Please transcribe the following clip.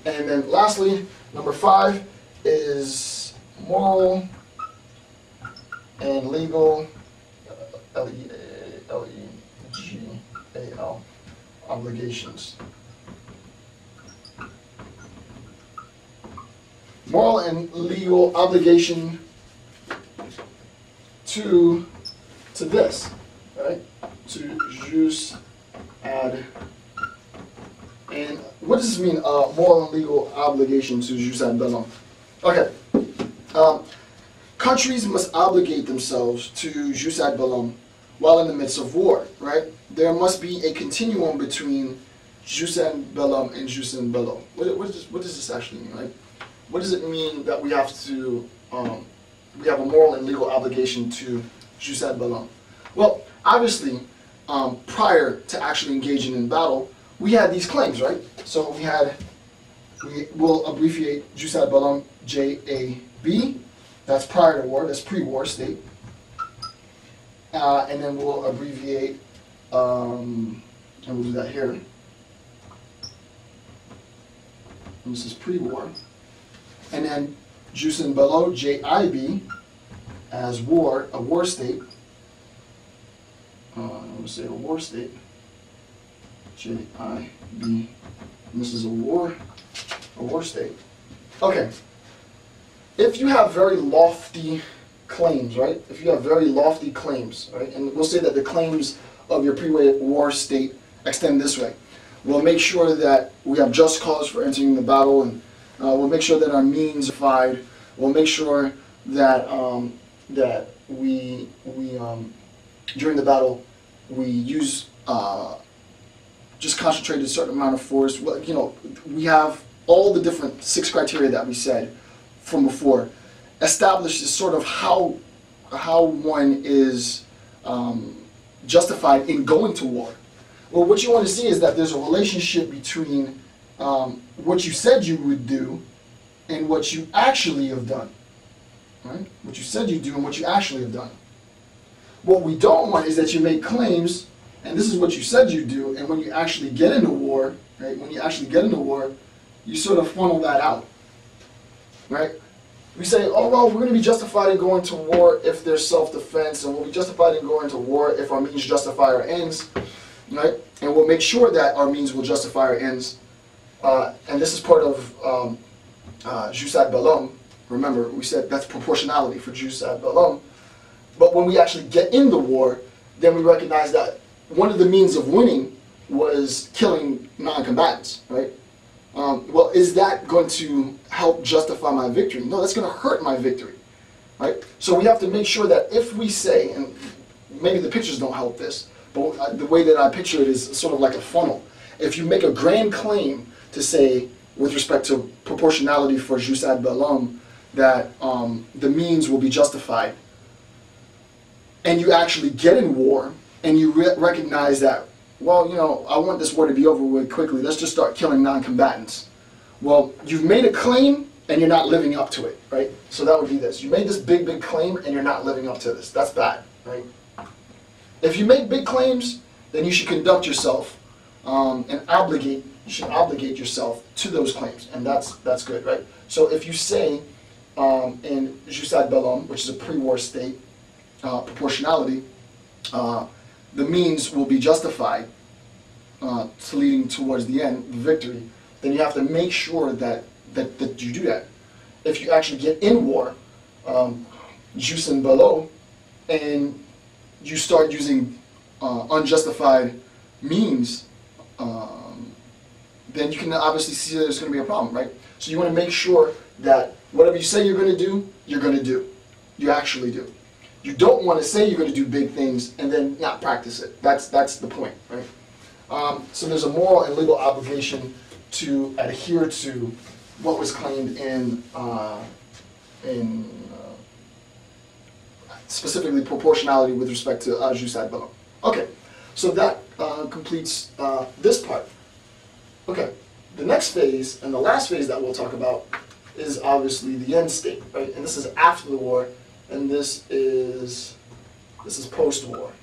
And then lastly, number 5 is moral and legal, L-E-G-A-L, obligations. Moral and legal obligation to this, right? To jus ad. And what does this mean? Moral and legal obligation to jus ad bellum. Okay. Countries must obligate themselves to jus ad bellum while in the midst of war, right? There must be a continuum between jus ad bellum and jus in bello. What does this actually mean, right? What does it mean that we have to we have a moral and legal obligation to jus ad bellum? Well, obviously, prior to actually engaging in battle, we had these claims, right? So we will abbreviate jus ad bellum JAB. That's prior to war. That's pre-war state. And then we'll abbreviate, and we'll do that here. And this is pre-war. And then jus in bello, JIB, as war, a war state. I'm going to say a war state, JIB. And this is a war state. Okay. If you have very lofty claims, right? If you have very lofty claims, right? And we'll say that the claims of your pre-war state extend this way. We'll make sure that we have just cause for entering the battle, and we'll make sure that our means are justified. We'll make sure that that we during the battle we use just concentrated a certain amount of force. Well, you know, we have all the different 6 criteria that we said from before establishes sort of how one is justified in going to war. Well, what you want to see is that there's a relationship between what you said you would do and what you actually have done. Right? What you said you do and what you actually have done. What we don't want is that you make claims, and this is what you said you do, and when you actually get into war, right? When you actually get into war, you sort of funnel that out. Right? We say, oh, well, we're going to be justified in going to war if there's self-defense, and we'll be justified in going to war if our means justify our ends, right? And we'll make sure that our means will justify our ends. And this is part of jus ad bellum. Remember, we said that's proportionality for jus ad bellum. But when we actually get in the war, then we recognize that one of the means of winning was killing non-combatants, right? Well, is that going to help justify my victory? No, that's going to hurt my victory, right? So we have to make sure that if we say, and maybe the pictures don't help this, but the way that I picture it is sort of like a funnel. If you make a grand claim to say, with respect to proportionality for jus ad bellum, that the means will be justified, and you actually get in war, and you recognize that, well, you know, I want this war to be over with quickly. Let's just start killing non-combatants. Well, you've made a claim, and you're not living up to it, right? So that would be this. You made this big, big claim, and you're not living up to this. That's bad, right? If you make big claims, then you should conduct yourself and you should obligate yourself to those claims, and that's good, right? So if you say in jus ad bellum, which is a pre-war state, proportionality, the means will be justified to leading towards the end, the victory, then you have to make sure that you do that. If you actually get in war, jus in bello, and you start using unjustified means, then you can obviously see that there's going to be a problem, right? So you want to make sure that whatever you say you're going to do, you're going to do. You actually do. You don't want to say you're going to do big things and then not practice it. That's the point, right? So there's a moral and legal obligation to adhere to what was claimed in specifically proportionality with respect to jus ad bellum. Okay, so that completes this part. Okay, the next phase and the last phase that we'll talk about is obviously the end state, right? And this is after the war, and this is post-war.